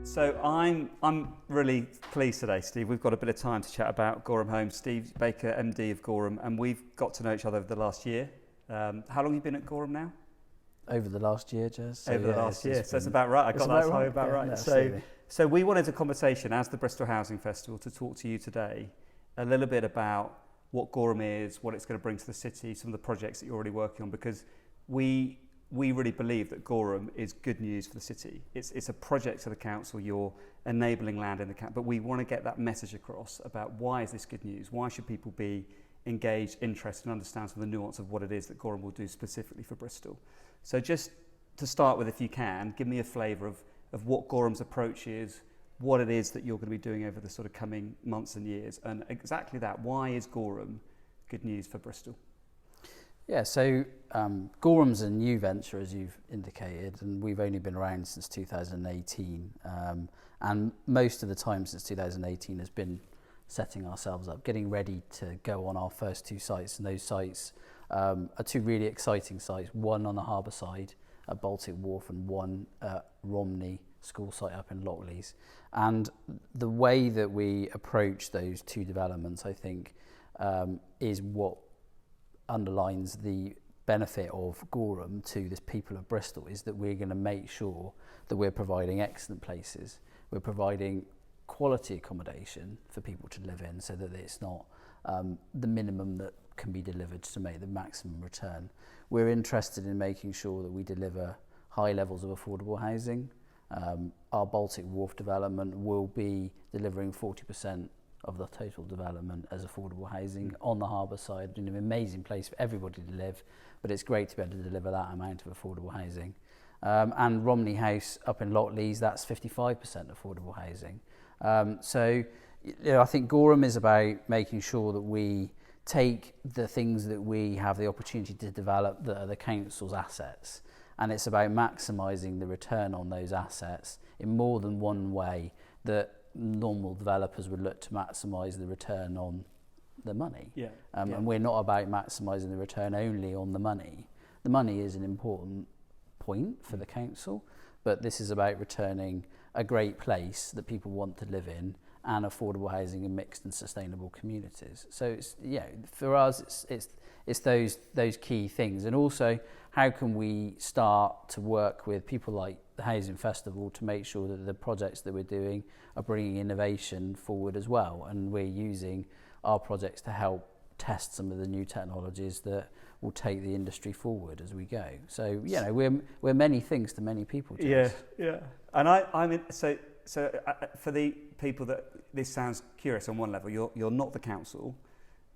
So I'm really pleased today, Steve. We've got a bit of time to chat about Goram Homes. Steve Baker, MD of Goram, and we've got to know each other over the last year. How long have you been at Goram now? Over the last year, Jez. So over the last year, so it's about right. I got that about right. So we wanted a conversation as the Bristol Housing Festival to talk to you today a little bit about what Goram is, what it's going to bring to the city, some of the projects that you're already working on, because we really believe that Goram is good news for the city. It's a project to the council. You're enabling land in the council, but we want to get that message across about why is this good news? Why should people be engaged, interested, and understand some of the nuance of what it is that Goram will do specifically for Bristol? So just to start with, if you can, give me a flavour of what Goram's approach is, what it is that you're going to be doing over the sort of coming months and years, and exactly that. Why is Goram good news for Bristol? Yeah, so Goram's a new venture, as you've indicated, and we've only been around since 2018. And most of the time since 2018 has been setting ourselves up, getting ready to go on our first two sites. And those sites are two really exciting sites, one on the harbour side at Baltic Wharf and one at Romney school site up in Lockleys. And the way that we approach those two developments, I think, is what underlines the benefit of Goram to the people of Bristol, is that we're going to make sure that we're providing excellent places. We're providing quality accommodation for people to live in, so that it's not the minimum that can be delivered to make the maximum return. We're interested in making sure that we deliver high levels of affordable housing. Our Baltic Wharf development will be delivering 40% of the total development as affordable housing on the harbour side, in an amazing place for everybody to live, but it's great to be able to deliver that amount of affordable housing. And Romney House up in Lockleys, that's 55% affordable housing. So I think Goram is about making sure that we take the things that we have the opportunity to develop that are the council's assets, and it's about maximising the return on those assets in more than one way that normal developers would look to maximise the return on the money. And we're not about maximising the return only on the money. The money is an important point for the council, but this is about returning a great place that people want to live in and affordable housing in mixed and sustainable communities. So it's, for us, it's those key things. And also, how can we start to work with people like the Housing Festival to make sure that the projects that we're doing are bringing innovation forward as well, and we're using our projects to help test some of the new technologies that will take the industry forward as we go. So we're many things to many people, James. Yeah. And I mean, so for the people that this sounds curious on one level, you're not the council,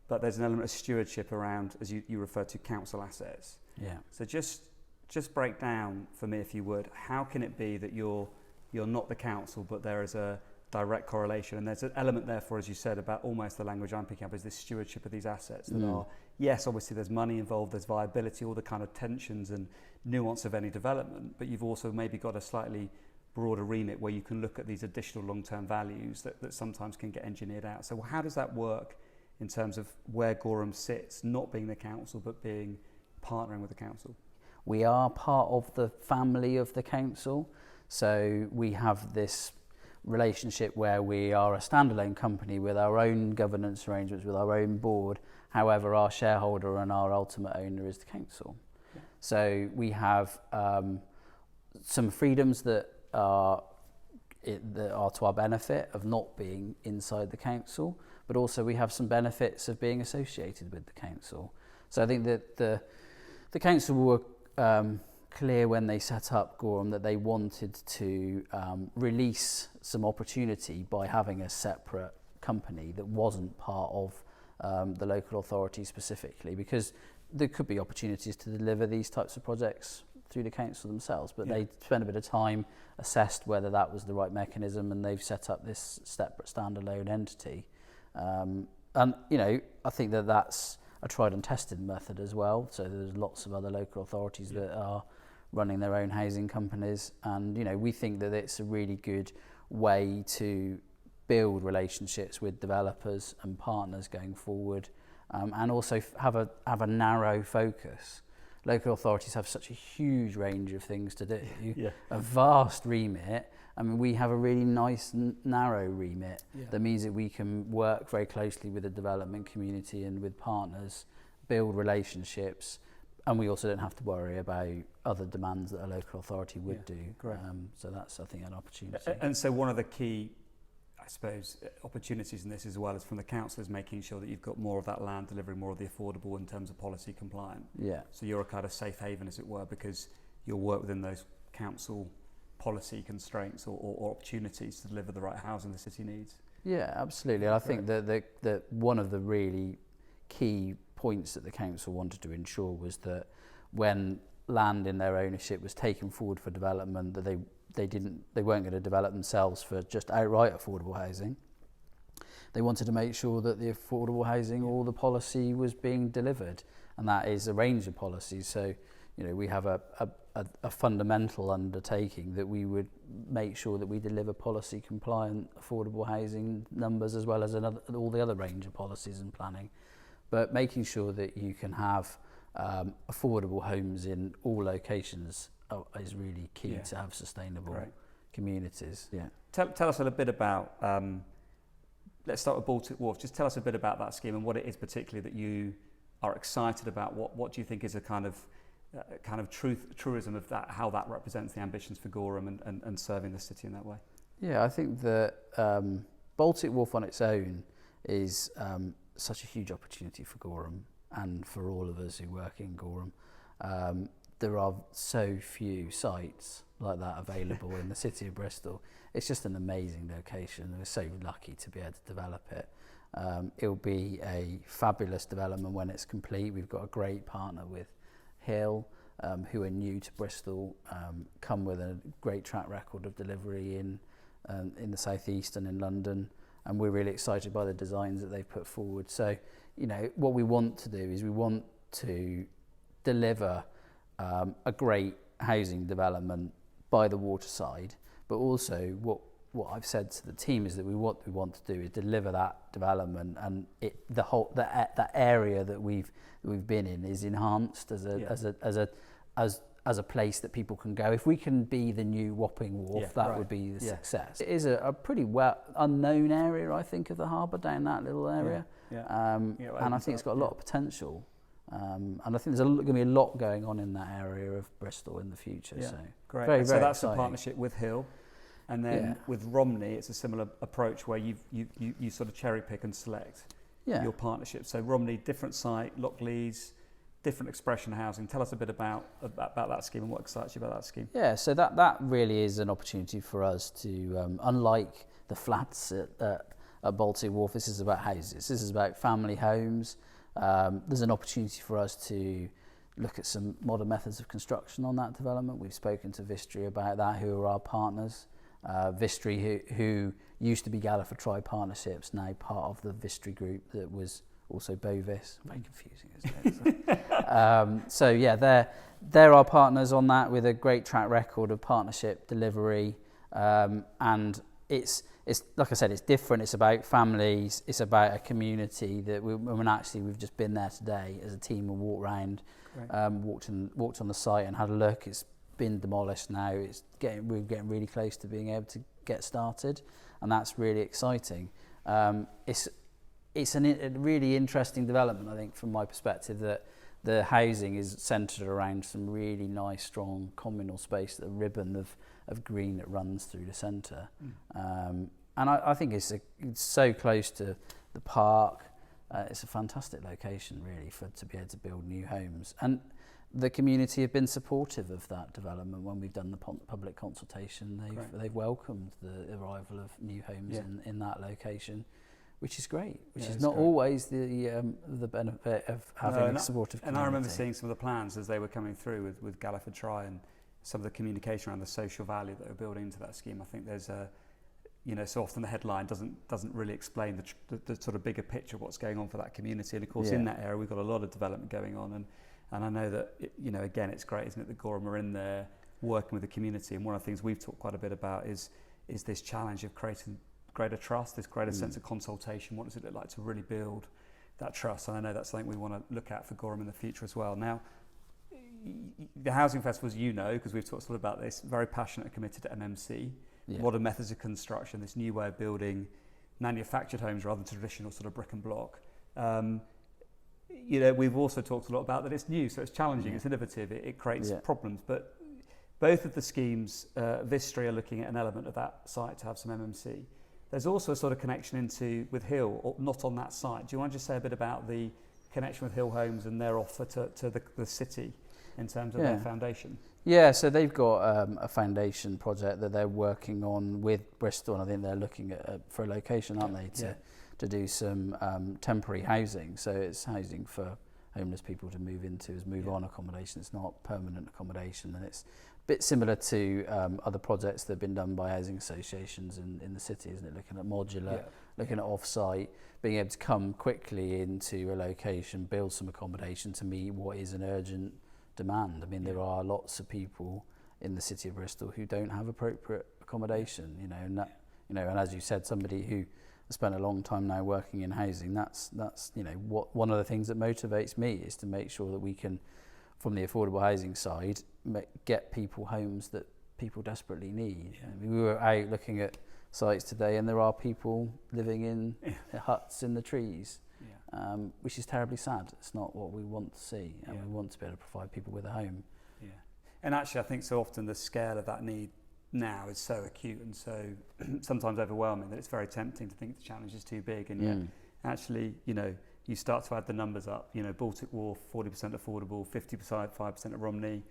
but there's an element of stewardship around, as you refer to, council assets. Yeah. So just break down for me, if you would, how can it be that you're not the council, but there is a direct correlation, and there's an element therefore, as you said, about almost the language I'm picking up is this stewardship of these assets that are, yes, obviously there's money involved, there's viability, all the kind of tensions and nuance of any development, but you've also maybe got a slightly broader remit where you can look at these additional long-term values that sometimes can get engineered out. So how does that work in terms of where Goram sits, not being the council, but being partnering with the council? We are part of the family of the council, so we have this relationship where we are a standalone company with our own governance arrangements, with our own board. However, our shareholder and our ultimate owner is the council. Yeah. So we have some freedoms that are to our benefit of not being inside the council, but also we have some benefits of being associated with the council. So I think that the council were clear when they set up Goram that they wanted to release some opportunity by having a separate company that wasn't part of the local authority specifically, because there could be opportunities to deliver these types of projects through the council themselves, but they spent a bit of time, assessed whether that was the right mechanism, and they've set up this separate standalone entity. And I think that that's a tried and tested method as well. So there's lots of other local authorities that are running their own housing companies, and we think that it's a really good way to build relationships with developers and partners going forward, and also have a narrow focus. Local authorities have such a huge range of things to do, a vast remit, I mean, we have a really nice narrow remit that means that we can work very closely with the development community and with partners, build relationships, and we also don't have to worry about other demands that a local authority would do. So that's, I think, an opportunity. And so one of the key, I suppose, opportunities in this as well is from the council is making sure that you've got more of that land delivering more of the affordable in terms of policy compliant. Yeah. So you're a kind of safe haven, as it were, because you'll work within those council policy constraints or opportunities to deliver the right housing the city needs. Yeah, absolutely. I think that one of the really key points that the council wanted to ensure was that when land in their ownership was taken forward for development, that they weren't going to develop themselves for just outright affordable housing. They wanted to make sure that the affordable housing, all the policy was being delivered, and that is a range of policies. So, we have a fundamental undertaking that we would make sure that we deliver policy compliant affordable housing numbers, as well as all the other range of policies and planning. But making sure that you can have affordable homes in all locations is really key to have sustainable communities. Yeah. Tell us a little bit about, let's start with Baltic Wharf. Just tell us a bit about that scheme and what it is particularly that you are excited about. What do you think is a kind of truism of that, how that represents the ambitions for Goram and serving the city in that way? Yeah, I think that Baltic Wharf on its own is such a huge opportunity for Goram and for all of us who work in Goram. There are so few sites like that available in the city of Bristol. It's just an amazing location. We're so lucky to be able to develop it. It'll be a fabulous development when it's complete. We've got a great partner with Hill, who are new to Bristol, come with a great track record of delivery in the South East and in London, and we're really excited by the designs that they've put forward. So, what we want to do is we want to deliver a great housing development by the waterside, but also what I've said to the team is that what we want to do is deliver that development, and that area that we've been in is enhanced as a place that people can go. If we can be the new Wapping Wharf, that would be the success. It is a pretty well unknown area, I think, of the harbour, down that little area. And I think it's got a lot of potential. And I think there's going to be a lot going on in that area of Bristol in the future. So great. Very, so very that's exciting. a partnership with Hill, and then with Romney, it's a similar approach where you sort of cherry pick and select your partnership. So Romney, different site, Lockleys, different expression housing. Tell us a bit about that scheme and what excites you about that scheme. Yeah, so that really is an opportunity for us to, unlike the flats at Baltic Wharf, this is about houses. This is about family homes. There's an opportunity for us to look at some modern methods of construction on that development. We've spoken to Vistry about that, who are our partners. Vistry, who used to be Galliford Try Partnerships, now part of the Vistry group that was also Bovis. Very confusing, isn't it? So they're our partners on that, with a great track record of partnership delivery, and it's like I said, it's different. It's about families. It's about a community that we've just been there today as a team and walked around, walked on the site and had a look. It's been demolished now. We're getting really close to being able to get started, and that's really exciting. It's a really interesting development, I think, from my perspective, that the housing is centred around some really nice, strong communal space, the ribbon of green that runs through the centre. And I think it's so close to the park. It's a fantastic location, really, to be able to build new homes. And the community have been supportive of that development. When we've done the public consultation, they've welcomed the arrival of new homes in that location, which is great. Which is not always the benefit of having a supportive community. And I remember seeing some of the plans as they were coming through with Galliford Try, and some of the communication around the social value that we're building into that scheme. I think there's so often the headline doesn't really explain the sort of bigger picture of what's going on for that community. And of course, in that area, we've got a lot of development going on. And I know that, again, it's great, isn't it, that Goram are in there working with the community. And one of the things we've talked quite a bit about is this challenge of creating greater trust, this greater sense of consultation. What does it look like to really build that trust? And I know that's something we want to look at for Goram in the future as well. Now, the housing festivals, because we've talked a lot about this, very passionate and committed to MMC. modern methods of construction, this new way of building manufactured homes rather than traditional sort of brick and block. We've also talked a lot about that it's new, so it's challenging, it's innovative, it creates problems. But both of the schemes, Vistry are looking at an element of that site to have some MMC. There's also a sort of connection with Hill, or not on that site. Do you want to just say a bit about the connection with Hill Homes and their offer to the city in terms of their foundation? Yeah, so they've got a foundation project that they're working on with Bristol, and I think they're looking at for a location, aren't they, to do some temporary housing. So it's housing for homeless people to move into as move-on accommodation. It's not permanent accommodation, and it's a bit similar to other projects that have been done by housing associations in the city, isn't it? Looking at modular, looking at off-site, being able to come quickly into a location, build some accommodation to meet what is an urgent demand. I mean, there are lots of people in the city of Bristol who don't have appropriate accommodation, and that, and as you said, somebody who spent a long time now working in housing, that's what one of the things that motivates me is to make sure that we can, from the affordable housing side, get people homes that people desperately need. I mean, we were out looking at sites today, and there are people living in huts in the trees. Which is terribly sad. It's not what we want to see, and we want to be able to provide people with a home. Yeah, and actually I think so often the scale of that need now is so acute and so sometimes overwhelming that it's very tempting to think the challenge is too big, and yet actually, you start to add the numbers up, Baltic Wharf, 40% affordable, 5% at Romney.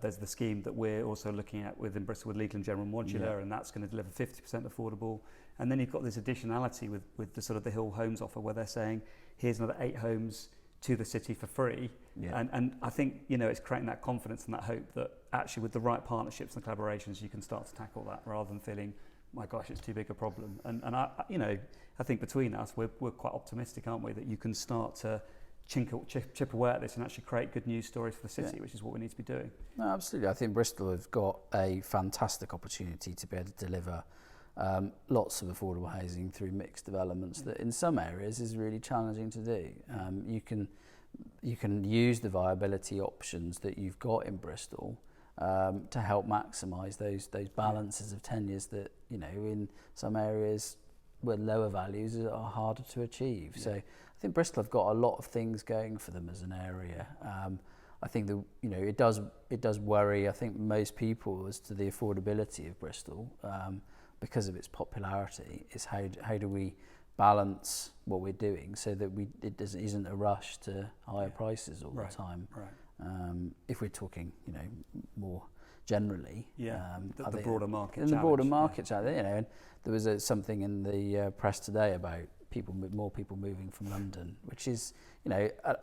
There's the scheme that we're also looking at within Bristol with Legal and General Modular, and that's going to deliver 50% affordable. And then you've got this additionality with the sort of the Hill Homes offer, where they're saying, here's another 8 homes to the city for free. And I think, it's creating that confidence and that hope that actually with the right partnerships and collaborations, you can start to tackle that rather than feeling, my gosh, it's too big a problem. And I think between us, we're quite optimistic, aren't we, that you can start to chip away at this and actually create good news stories for the city, which is what we need to be doing. No, absolutely. I think Bristol have got a fantastic opportunity to be able to deliver lots of affordable housing through mixed developments that in some areas is really challenging to do. You can use the viability options that you've got in Bristol to help maximise those balances of tenures that, in some areas where lower values are harder to achieve. So I think Bristol have got a lot of things going for them as an area. I think it does worry, I think, most people as to the affordability of Bristol because of its popularity. Is how do we balance what we're doing so that isn't a rush to higher prices all the time. If we're talking, more generally, the broader market. In the broader markets out there, and there was something in the press today about more people moving from London, which is,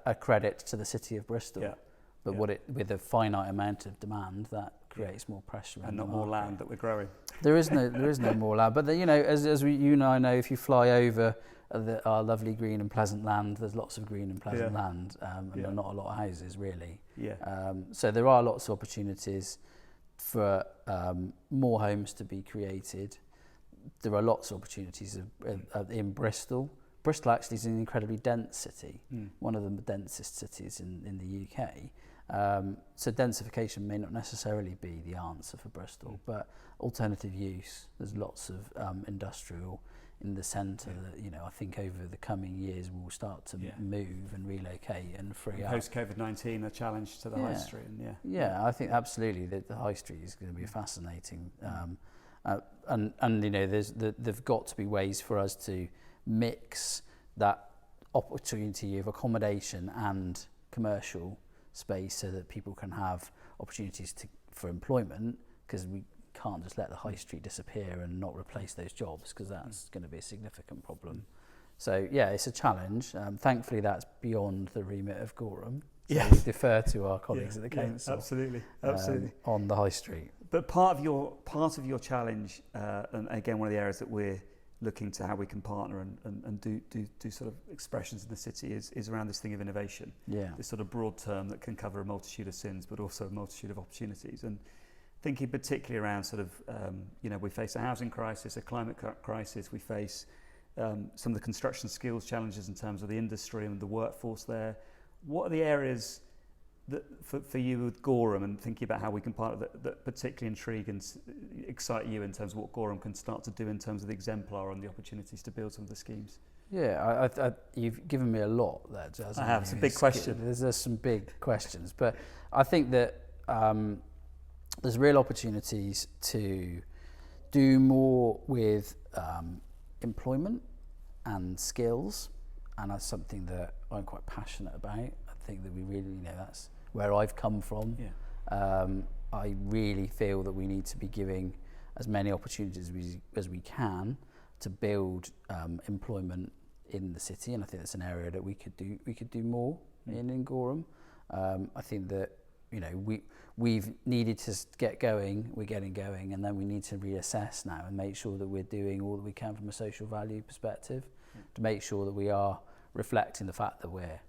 a credit to the city of Bristol. But with a finite amount of demand, that creates more pressure and not more land that we're growing. There is no more land. But as you and I know, if you fly over our lovely green and pleasant land, there's lots of green and pleasant land, and not a lot of houses really. So there are lots of opportunities for more homes to be created. There are lots of opportunities in Bristol. Bristol actually is an incredibly dense city, one of the densest cities in the UK. So densification may not necessarily be the answer for Bristol, but alternative use, there's lots of industrial in the centre that, I think over the coming years will start to move and relocate and free up. Post-COVID-19, a challenge to the high street. I think absolutely that the high street is going to be fascinating. There've got to be ways for us to mix that opportunity of accommodation and commercial space so that people can have opportunities for employment, because we can't just let the high street disappear and not replace those jobs, because that's going to be a significant problem. So it's a challenge. Thankfully that's beyond the remit of Goram. So we defer to our colleagues at the council. Absolutely. On the high street. But part of your challenge, and again one of the areas that we're looking to how we can partner and do sort of expressions in the city is around this thing of innovation. This sort of broad term that can cover a multitude of sins, but also a multitude of opportunities. And thinking particularly around sort of, we face a housing crisis, a climate crisis, we face some of the construction skills challenges in terms of the industry and the workforce there. What are the areas for you with Goram and thinking about how we can partner that particularly intrigue and excite you in terms of what Goram can start to do in terms of the exemplar and the opportunities to build some of the schemes? Yeah, you've given me a lot there, Jazz. I have. It's a big question. There's some big questions, but I think that there's real opportunities to do more with employment and skills, and that's something that I'm quite passionate about. I think that we really, that's where I've come from. Yeah. I really feel that we need to be giving as many opportunities as we can to build employment in the city, and I think that's an area that we could do more in Goram. I think that we've needed to get going, we're getting going, and then we need to reassess now and make sure that we're doing all that we can from a social value perspective to make sure that we are reflecting the fact that we're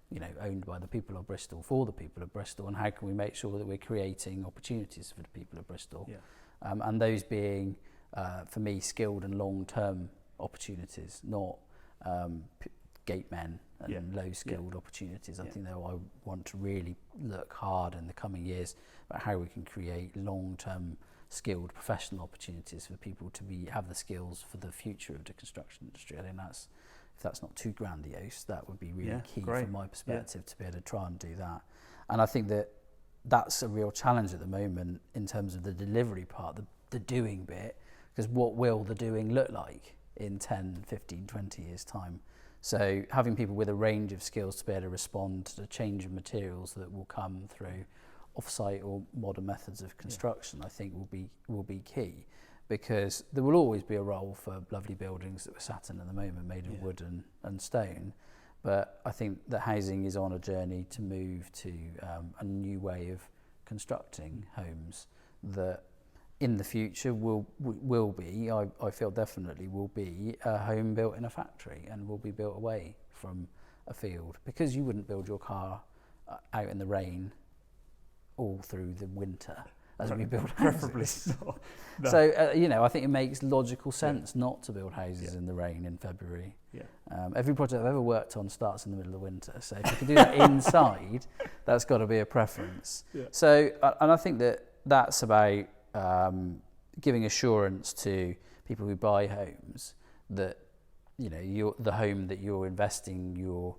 owned by the people of Bristol for the people of Bristol, and how can we make sure that we're creating opportunities for the people of Bristol, and those being for me skilled and long-term opportunities, not gate men and low-skilled opportunities. I think that I want to really look hard in the coming years about how we can create long-term skilled professional opportunities for people to have the skills for the future of the construction industry. I think if that's not too grandiose, that would be really key from my perspective to be able to try and do that. And I think that that's a real challenge at the moment in terms of the delivery part, the doing bit, because what will the doing look like in 10, 15, 20 years' time? So having people with a range of skills to be able to respond to the change of materials that will come through off-site or modern methods of construction, I think will be key, because there will always be a role for lovely buildings that we're sat in at the moment made of wood and stone, but I think that housing is on a journey to move to a new way of constructing homes that in the future will be, I feel definitely will be a home built in a factory and will be built away from a field, because you wouldn't build your car out in the rain all through the winter as we build houses. No. So, I think it makes logical sense not to build houses in the rain in February. Yeah. Every project I've ever worked on starts in the middle of winter, so if you can do that inside, that's got to be a preference. Yeah. So, and I think that's about giving assurance to people who buy homes that the home that you're investing your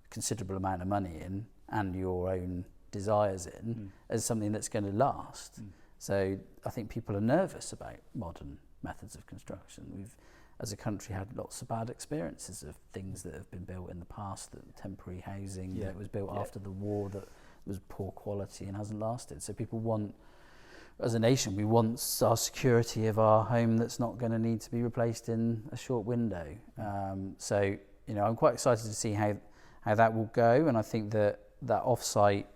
considerable amount of money in and your own desires in is something that's going to last. So I think people are nervous about modern methods of construction. We've, as a country, had lots of bad experiences of things that have been built in the past, that temporary housing that was built after the war that was poor quality and hasn't lasted. So people want, as a nation, we want our security of our home that's not going to need to be replaced in a short window. So I'm quite excited to see how that will go, and I think that off-site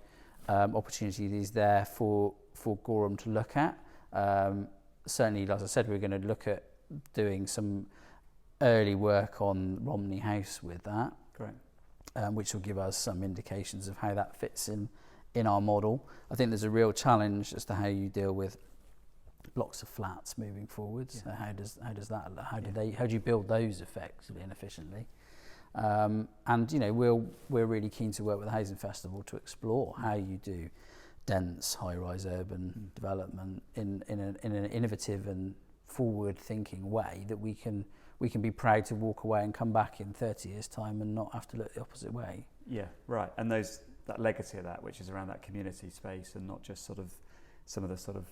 opportunity is there for Goram to look at. Certainly, as I said, we're going to look at doing some early work on Romney House with that. Correct. Which will give us some indications of how that fits in our model. I think there's a real challenge as to how you deal with blocks of flats moving forwards. Yeah. How do you build those effectively and efficiently? And we're really keen to work with the Housing Festival to explore how you do dense high-rise urban development in an innovative and forward-thinking way that we can be proud to walk away and come back in 30 years' time and not have to look the opposite way. Yeah, right. And that legacy of that, which is around that community space and not just sort of some of the sort of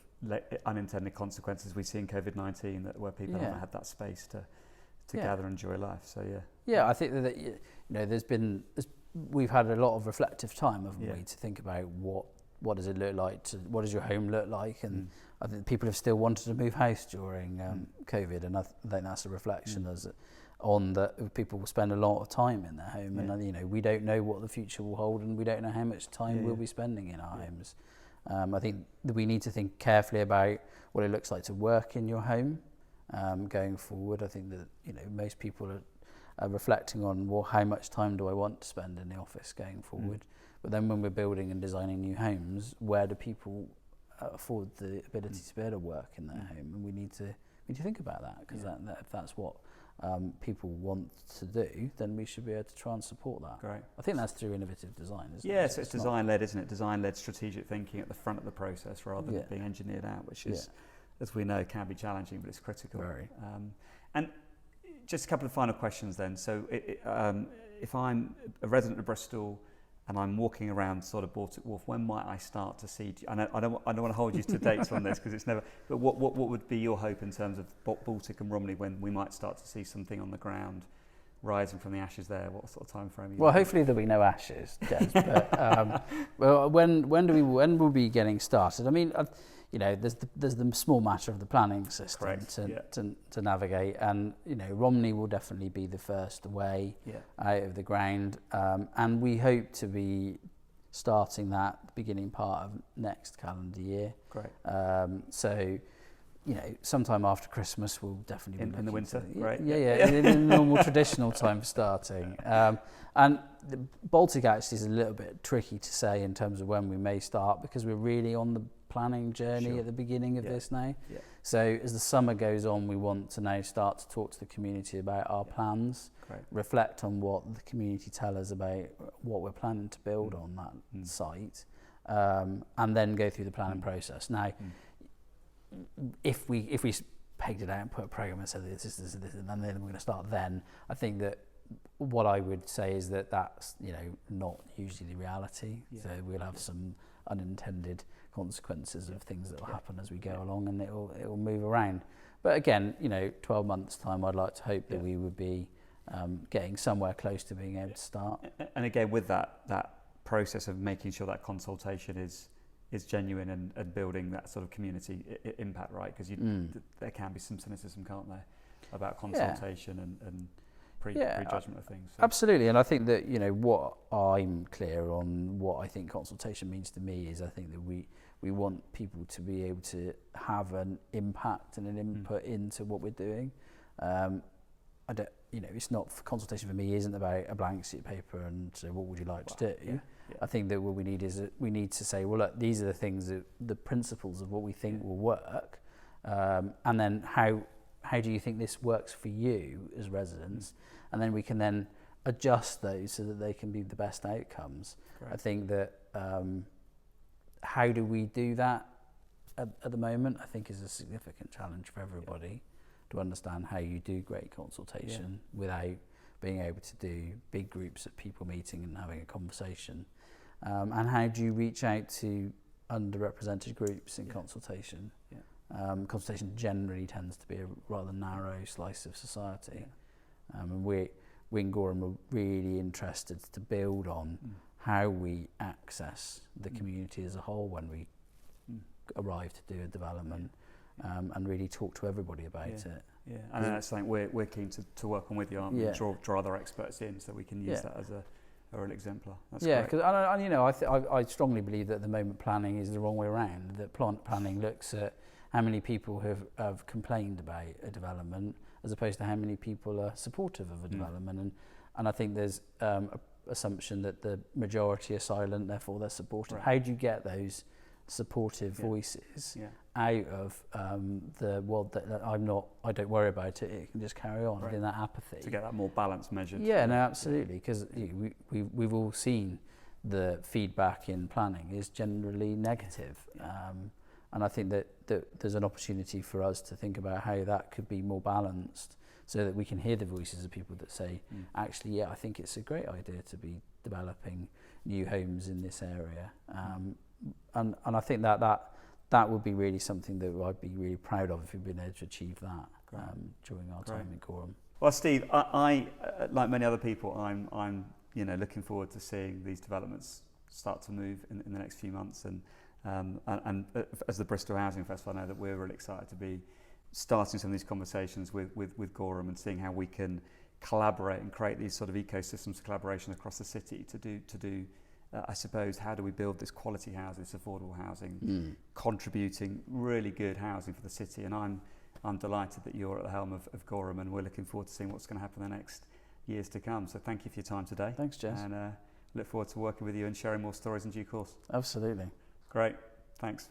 unintended consequences we see in COVID-19, where people haven't had that space to gather and enjoy life. So I think that we've had a lot of reflective time, haven't we, to think about what does it look like, what does your home look like, and I think people have still wanted to move house during COVID, and I think that's a reflection on that people will spend a lot of time in their home, and we don't know what the future will hold, and we don't know how much time we'll be spending in our homes. I think that we need to think carefully about what it looks like to work in your home going forward. I think that most people are reflecting on, well, how much time do I want to spend in the office going forward? But then when we're building and designing new homes, where do people afford the ability to be able to work in their home? And we need to we need to think about that, because that if that's what people want to do, then we should be able to try and support that. Great. I think that's through innovative design, isn't it? Yeah, so it's design-led, isn't it? Design-led strategic thinking at the front of the process rather than being engineered out, which is, as we know, can be challenging, but it's critical. Very. And just a couple of final questions then. So if I'm a resident of Bristol and I'm walking around sort of Baltic Wharf, when might I start to see, I don't want to hold you to dates on this because it's never, but what would be your hope in terms of Baltic and Romney when we might start to see something on the ground rising from the ashes there? What sort of time frame? Well, hopefully there'll be no ashes, Des. But well, when we'll be getting started? I mean, there's the small matter of the planning system to navigate, and Romney will definitely be the first way out of the ground, and we hope to be starting that beginning part of next calendar year. Great. So, sometime after Christmas we'll definitely be in the winter. Right. In the normal traditional time for starting. And the Baltic actually is a little bit tricky to say in terms of when we may start, because we're really on the planning journey at the beginning of this now. Yeah. So as the summer goes on, we want to now start to talk to the community about our plans, reflect on what the community tell us about what we're planning to build on that site, and then go through the planning process. Now, if we pegged it out and put a program and said this, and then we're going to start then, I think that what I would say is that that's not usually the reality. So we'll have some unintended consequences of things that will happen as we go along, and it will move around. But again, 12 months time, I'd like to hope that we would be getting somewhere close to being able to start. And again, with that process of making sure that consultation is genuine and building that sort of community impact, right? Because there can be some cynicism, can't there, about consultation and prejudgment of things. So. Absolutely, and I think that what I'm clear on, what I think consultation means to me is, I think that we want people to be able to have an impact and an input into what we're doing. I don't, it's not, consultation for me isn't about a blank sheet of paper and so what would you like to do. Yeah. I think that what we need is we need to say, well, look, these are the things that the principles of what we think will work, and then how do you think this works for you as residents, and then we can then adjust those so that they can be the best outcomes. Correct. I think that how do we do that at the moment, I think, is a significant challenge for everybody to understand how you do great consultation without being able to do big groups of people meeting and having a conversation. And how do you reach out to underrepresented groups in consultation? Consultation generally tends to be a rather narrow slice of society. And we in Goram are really interested to build on how we access the community as a whole when we arrive to do a development, and really talk to everybody about it. Yeah, and that's something we're keen to work on with you, aren't we? Draw other experts in so we can use that as a real exemplar. That's great. Because I strongly believe that at the moment planning is the wrong way around. That planning looks at how many people have complained about a development as opposed to how many people are supportive of a development. And I think there's an assumption that the majority are silent, therefore they're supportive. Right. How do you get those supportive voices out of the world that I don't worry about it can just carry on in that apathy? To get that more balanced measured. Yeah, no, absolutely, because we've all seen the feedback in planning is generally negative. And I think that there's an opportunity for us to think about how that could be more balanced so that we can hear the voices of people that say, actually, I think it's a great idea to be developing new homes in this area. And I think that would be really something that I'd be really proud of if we've been able to achieve that during our time in Goram. Well, Steve, I like many other people, I'm looking forward to seeing these developments start to move in the next few months, and as the Bristol Housing Festival, I know that we're really excited to be starting some of these conversations with Goram and seeing how we can collaborate and create these sort of ecosystems of collaboration across the city to do I suppose, how do we build this quality housing, this affordable housing, contributing really good housing for the city. And I'm delighted that you're at the helm of Goram, and we're looking forward to seeing what's going to happen in the next years to come. So thank you for your time today. Thanks, Jess. And look forward to working with you and sharing more stories in due course. Absolutely. Great. Thanks.